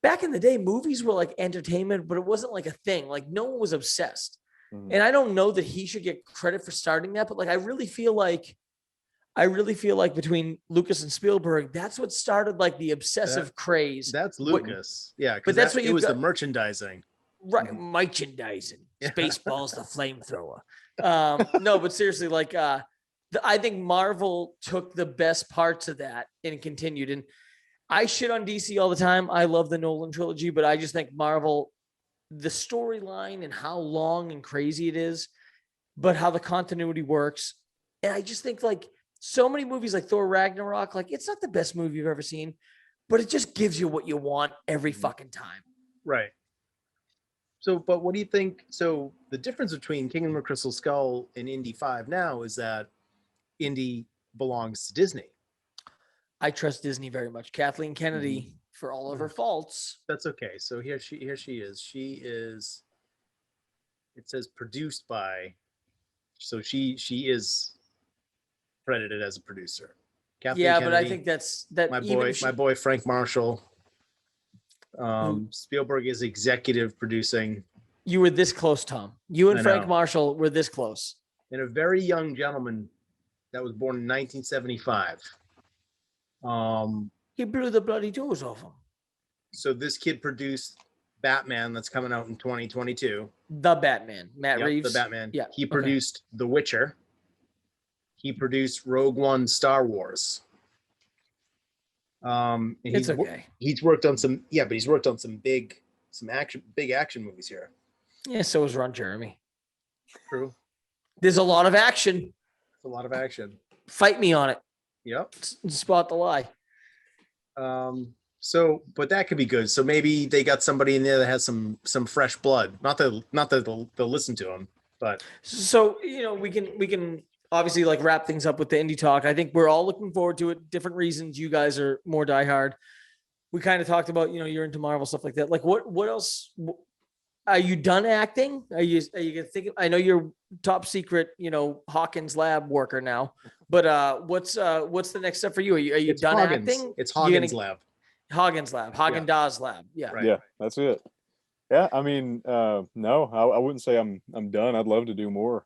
back in the day, movies were like entertainment, but it wasn't like a thing. Like no one was obsessed. And I don't know that he should get credit for starting that, but like, I really feel like I really feel like between Lucas and Spielberg, that's what started like the obsessive craze. That's Lucas. Yeah, but that's what it you was got. the merchandising. Right, merchandising. Spaceballs, the flamethrower. No, but seriously, like I think Marvel took the best parts of that and continued. And I shit on DC all the time. I love the Nolan trilogy, but I just think Marvel, the storyline and how long and crazy it is, but how the continuity works. And I just think like so many movies like Thor Ragnarok, like it's not the best movie you've ever seen, but it just gives you what you want every fucking time. Right. So, but what do you think? So the difference between Kingdom of Crystal Skull and Indy 5 now is that Indy belongs to Disney. I trust Disney very much. Kathleen Kennedy, for all of her faults. That's okay. So here she is. She is, it says produced by, so she is credited as a producer. Kathleen But I Kennedy, think that's that. my boy Frank Marshall. Spielberg is executive producing. You were this close, Tom. You and I Frank know. Marshall were this close. And a very young gentleman that was born in 1975. He blew the bloody doors off him. So this kid produced Batman that's coming out in 2022. The Batman, Matt Reeves. The Batman. Yeah. He produced The Witcher. He produced Rogue One, Star Wars. It's okay. He's worked on some, but he's worked on some big action movies here. Yeah, so is Ron Jeremy. True. There's a lot of action. It's a lot of action. Fight me on it. Yep. Spot the lie. So, but that could be good. So maybe they got somebody in there that has some fresh blood. Not that they'll listen to him, but so we can obviously like wrap things up with the indie talk. I think we're all looking forward to it. Different reasons. You guys are more diehard. We kind of talked about you're into Marvel stuff like that. Like what else? Are you done acting? Are you gonna think? I know you're top secret, Hawkins lab worker now. But what's the next step for you? Are you done acting? It's Hawkins lab. Hawkins lab. Haagen-Dazs lab. Yeah. Right. Yeah, that's it. Yeah, I mean, no, I wouldn't say I'm done. I'd love to do more.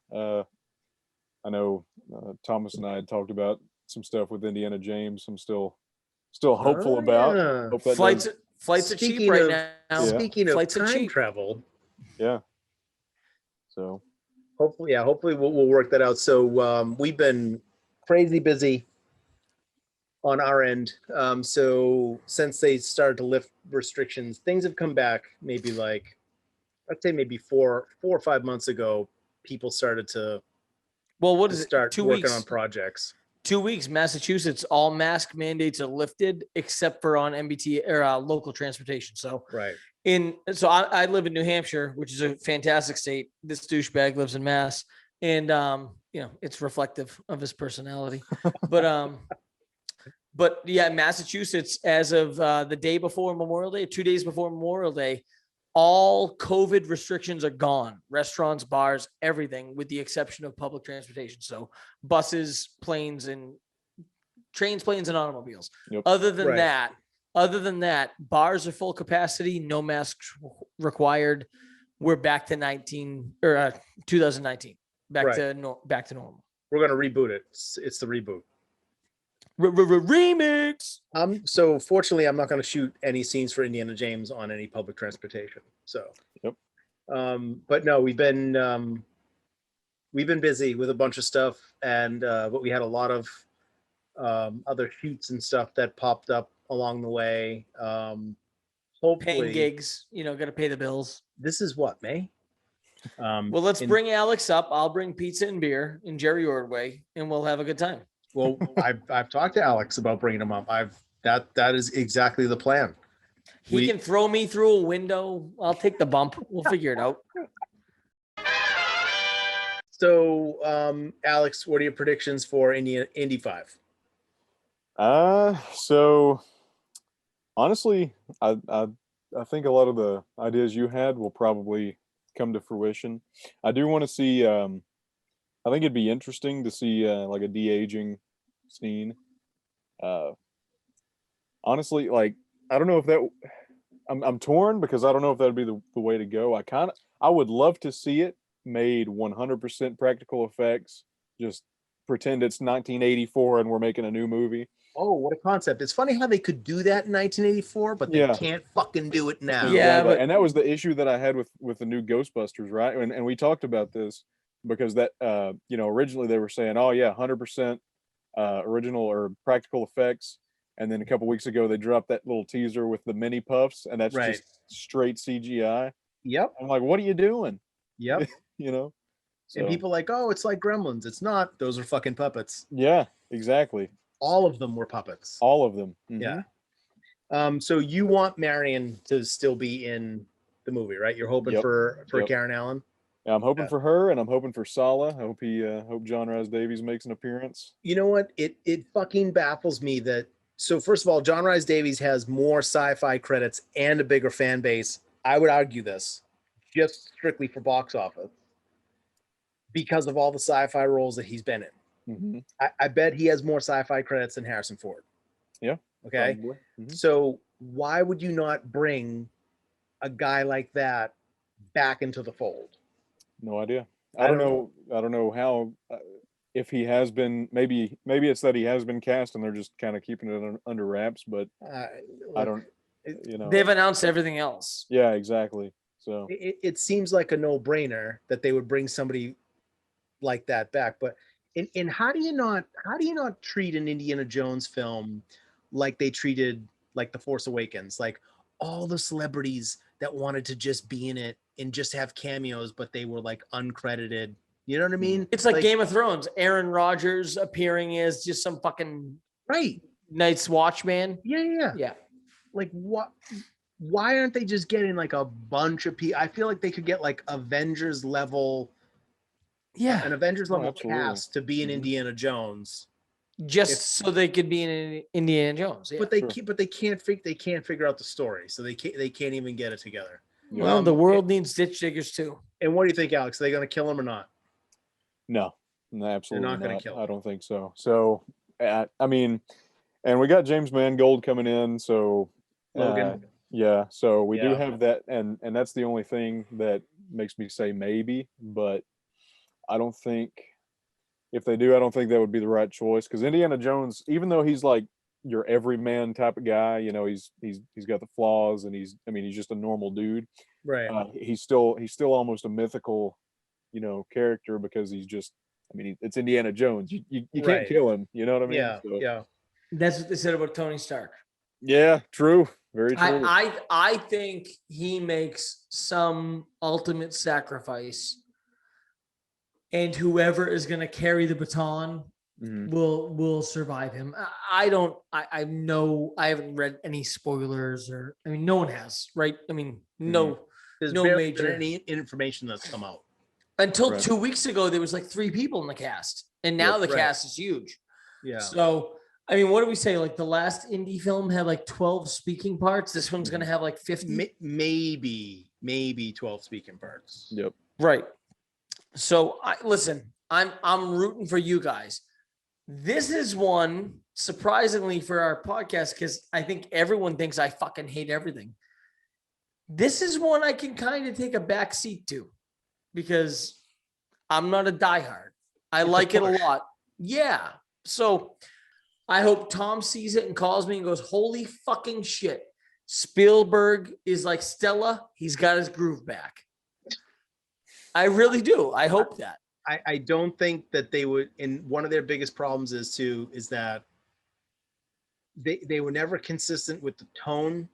I know Thomas and I had talked about some stuff with Indiana James. I'm still hopeful about. Yeah. Hope that Flights are cheap right now. Yeah. Speaking of Flights are time cheap. travel, yeah. So hopefully we'll work that out. So we've been crazy busy on our end. So since they started to lift restrictions, things have come back. Maybe I'd say maybe 4 or 5 months ago, people started to What is it? start 2 working weeks on projects. 2 weeks. Massachusetts, all mask mandates are lifted except for on MBT or local transportation. So Right. I live in New Hampshire, which is a fantastic state. This douchebag lives in Mass, and it's reflective of his personality. But yeah, Massachusetts, as of the day before Memorial Day, 2 days before Memorial Day, all COVID restrictions are gone. Restaurants, bars, everything, with the exception of public transportation. So buses, planes, and automobiles. Yep. Other than Right. that, bars are full capacity, no masks required. We're back to 2019, back Right. to normal. We're gonna reboot it. It's the reboot. Remix. So fortunately, I'm not going to shoot any scenes for Indiana James on any public transportation. So, Yep. But no, we've been busy with a bunch of stuff, and but we had a lot of other shoots and stuff that popped up along the way. Hopefully, Paying gigs, got to pay the bills. this is what, May. Well, let's bring Alex up. I'll bring pizza and beer in Jerry Ordway, and we'll have a good time. Well, I've talked to Alex about bringing him up. That is exactly the plan. He can throw me through a window. I'll take the bump. We'll figure it out. So, Alex, what are your predictions for Indy 5? So honestly, I think a lot of the ideas you had will probably come to fruition. I do want to see. I think it'd be interesting to see like a de-aging scene. Honestly, like I don't know if that. I'm torn because I don't know if that'd be the way to go. I would love to see it made 100% practical effects, just pretend it's 1984 and we're making a new movie. Oh, what a concept. It's funny how they could do that in 1984, but they can't fucking do it now. Yeah, but and that was the issue that I had with the new Ghostbusters, right? And we talked about this because that originally they were saying, oh yeah, 100% original or practical effects, and then a couple weeks ago they dropped that little teaser with the mini puffs, and that's just straight CGI. Yep. I'm like, what are you doing? Yep. So. And people are like, oh, it's like Gremlins. It's not. Those are fucking puppets. Yeah, exactly. All of them were puppets. All of them. Mm-hmm. Yeah. So you want Marion to still be in the movie, right? You're hoping for Karen Allen. Yeah, I'm hoping for her, and I'm hoping for Sala. I hope John Rhys Davies makes an appearance. You know what? It fucking baffles me that. So first of all, John Rhys Davies has more sci-fi credits and a bigger fan base. I would argue this, just strictly for box office, because of all the sci-fi roles that he's been in. Mm-hmm. I bet he has more sci-fi credits than Harrison Ford. Yeah. Okay. Mm-hmm. So why would you not bring a guy like that back into the fold? No idea. I don't know how. If he has been, maybe it's that he has been cast and they're just kind of keeping it under wraps. But I don't. They've announced everything else. Yeah, exactly. So it seems like a no-brainer that they would bring somebody like that back. But in how do you not treat an Indiana Jones film like they treated like The Force Awakens, like all the celebrities that wanted to just be in it and just have cameos, but they were like uncredited. You know what I mean? It's like Game of Thrones. Aaron Rodgers appearing as just some fucking Night's Watchman. Yeah. Like what? Why aren't they just getting like a bunch of people? I feel like they could get like Avengers level. Yeah, an Avengers level cast to be in Indiana Jones, so they could be in Indiana Jones. Yeah. But they can't figure out the story, so they can't even get it together. Well, the world needs ditch diggers too. And what do you think, Alex? Are they going to kill him or not? No, absolutely not going to kill him. I don't think so. So, I mean, and we got James Mangold coming in, so Logan. So we do have that, and that's the only thing that makes me say maybe, but I don't think if they do, I don't think that would be the right choice, because Indiana Jones, even though he's like your everyman type of guy, he's got the flaws, and he's just a normal dude, right? He's still almost a mythical, character, because he's just, it's Indiana Jones. You can't kill him. You know what I mean? Yeah, yeah. That's what they said about Tony Stark. Yeah, true. Very true. I think he makes some ultimate sacrifice, and whoever is going to carry the baton will survive him. I haven't read any spoilers, or no one has, right? There's no major any information that's come out until 2 weeks ago. There was like 3 people in the cast, and now the cast is huge. Yeah. So what do we say? Like the last indie film had like 12 speaking parts. This one's going to have like 50, maybe 12 speaking parts. Yep. Right. So I'm rooting for you guys. This is one, surprisingly, for our podcast, because I think everyone thinks I fucking hate everything. This is one I can kind of take a back seat to, because I'm not a diehard. I like it a lot. Yeah. So I hope Tom sees it and calls me and goes, holy fucking shit. Spielberg is like Stella. He's got his groove back. I really do. I hope that. I don't think that they would, and one of their biggest problems is that they were never consistent with the tone.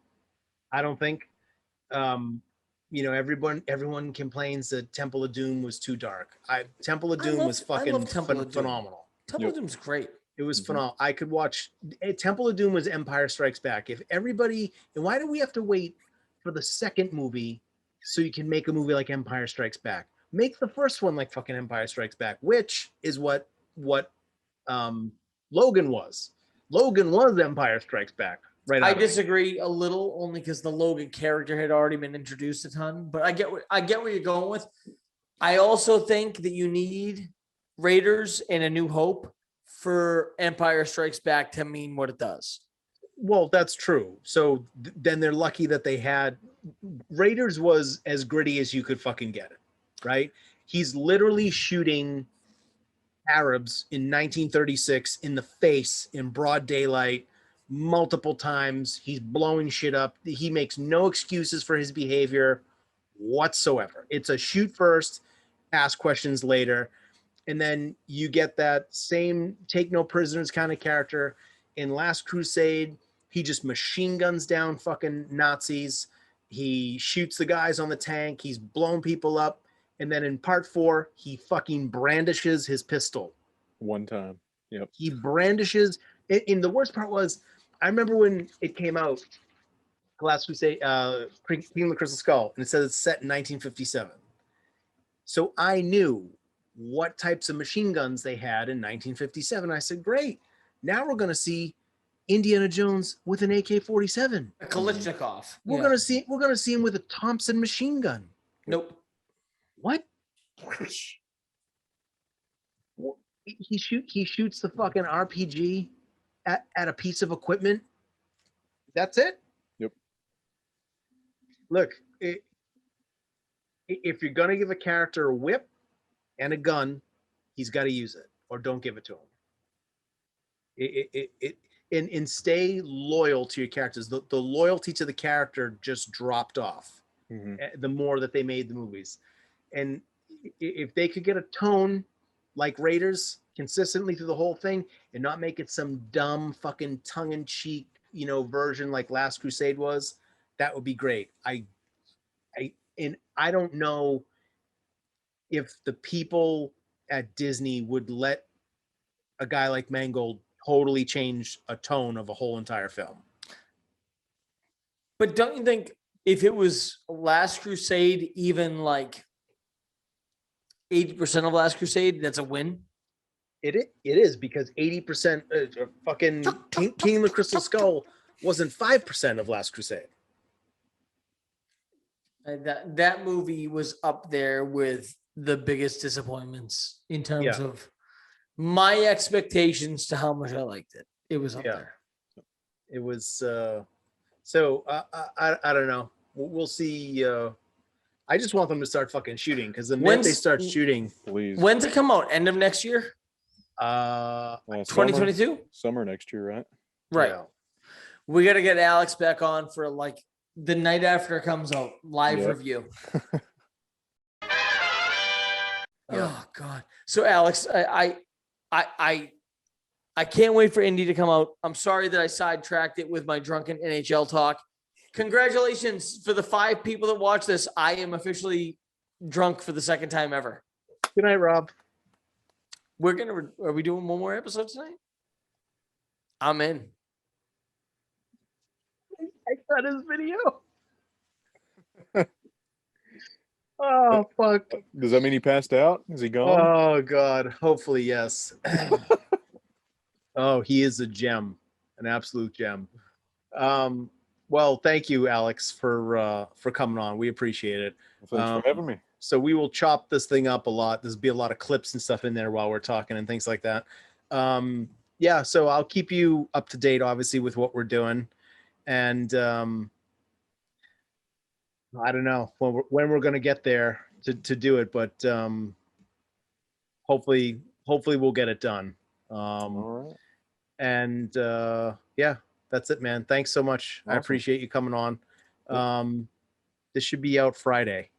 I don't think. Everyone complains that Temple of Doom was too dark. Temple of Doom was fucking phenomenal. Temple of Doom's great. It was phenomenal. I could watch Temple of Doom was Empire Strikes Back. And why do we have to wait for the second movie so you can make a movie like Empire Strikes Back? Make the first one like fucking Empire Strikes Back, which is what Logan was. Logan was Empire Strikes Back. Right. I disagree a little, only because the Logan character had already been introduced a ton. But I get where you're going with. I also think that you need Raiders and A New Hope for Empire Strikes Back to mean what it does. Well, that's true. So then they're lucky that they had Raiders was as gritty as you could fucking get it, right? He's literally shooting Arabs in 1936 in the face in broad daylight multiple times. He's blowing shit up. He makes no excuses for his behavior whatsoever. It's a shoot first, ask questions later. And then you get that same take no prisoners kind of character in Last Crusade. He just machine guns down fucking Nazis. He shoots the guys on the tank. He's blown people up. And then in part 4, he fucking brandishes his pistol. One time. Yep. He brandishes. And the worst part was, I remember when it came out, Last Crusade, King of the Crystal Skull, and it says it's set in 1957. So I knew what types of machine guns they had in 1957. I said, great. Now we're going to see Indiana Jones with an AK-47. A Kalashnikov. We're going to see him with a Thompson machine gun. Nope. What? He shoots the fucking RPG at a piece of equipment. That's it? Yep. Look, if you're going to give a character a whip and a gun, he's got to use it, or don't give it to him. And stay loyal to your characters. The loyalty to the character just dropped off the more that they made the movies. And if they could get a tone like Raiders consistently through the whole thing and not make it some dumb fucking tongue-in-cheek, version like Last Crusade was, that would be great. I don't know if the people at Disney would let a guy like Mangold totally change a tone of a whole entire film. But don't you think if it was Last Crusade, even like 80% of Last Crusade, that's a win? It is, because 80% fucking King of the Crystal Skull wasn't 5% of Last Crusade. That movie was up there with the biggest disappointments in terms of my expectations to how much I liked it. It was up there. It was I don't know. We'll see. I just want them to start fucking shooting, because the minute they start shooting, Please. When's it come out? End of next year? 2022? Summer next year, right? Right. Yeah. We got to get Alex back on for like the night after it comes out, live review. Oh God. So Alex, I can't wait for Indy to come out. I'm sorry that I sidetracked it with my drunken NHL talk. Congratulations for the 5 people that watch this. I am officially drunk for the second time ever. Good night, Rob. Are we doing one more episode tonight? I'm in. I got his video. Oh, fuck. Does that mean he passed out? Is he gone? Oh, God. Hopefully, yes. Oh, he is a gem, an absolute gem. Well, thank you, Alex, for coming on. We appreciate it. Well, thanks for having me. So we will chop this thing up a lot. There'll be a lot of clips and stuff in there while we're talking and things like that. So I'll keep you up to date, obviously, with what we're doing. And I don't know when we're going to get there to do it, but hopefully we'll get it done. All right. And that's it, man. Thanks so much. Awesome. I appreciate you coming on. This should be out Friday,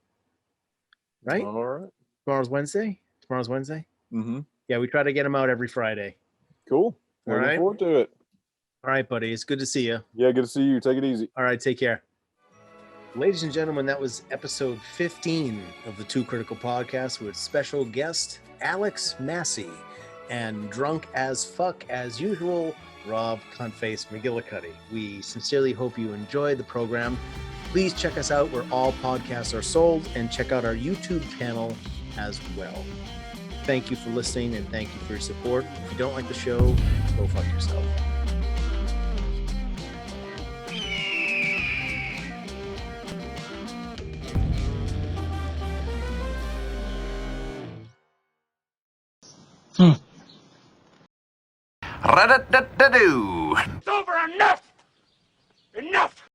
right? All right. Tomorrow's Wednesday. Mm-hmm. Yeah, we try to get them out every Friday. Cool. All Looking right. forward to it. All right, buddy. It's good to see you. Yeah, good to see you. Take it easy. All right, take care. Ladies and gentlemen, that was episode 15 of the Too Critical Podcast with special guest Alex Massey and drunk as fuck as usual, Rob Cuntface McGillicuddy. We sincerely hope you enjoyed the program. Please check us out where all podcasts are sold, and check out our YouTube channel as well. Thank you for listening, and thank you for your support. If you don't like the show, go fuck yourself. Ra-da-da-da-doo. It's over. Enough! Enough!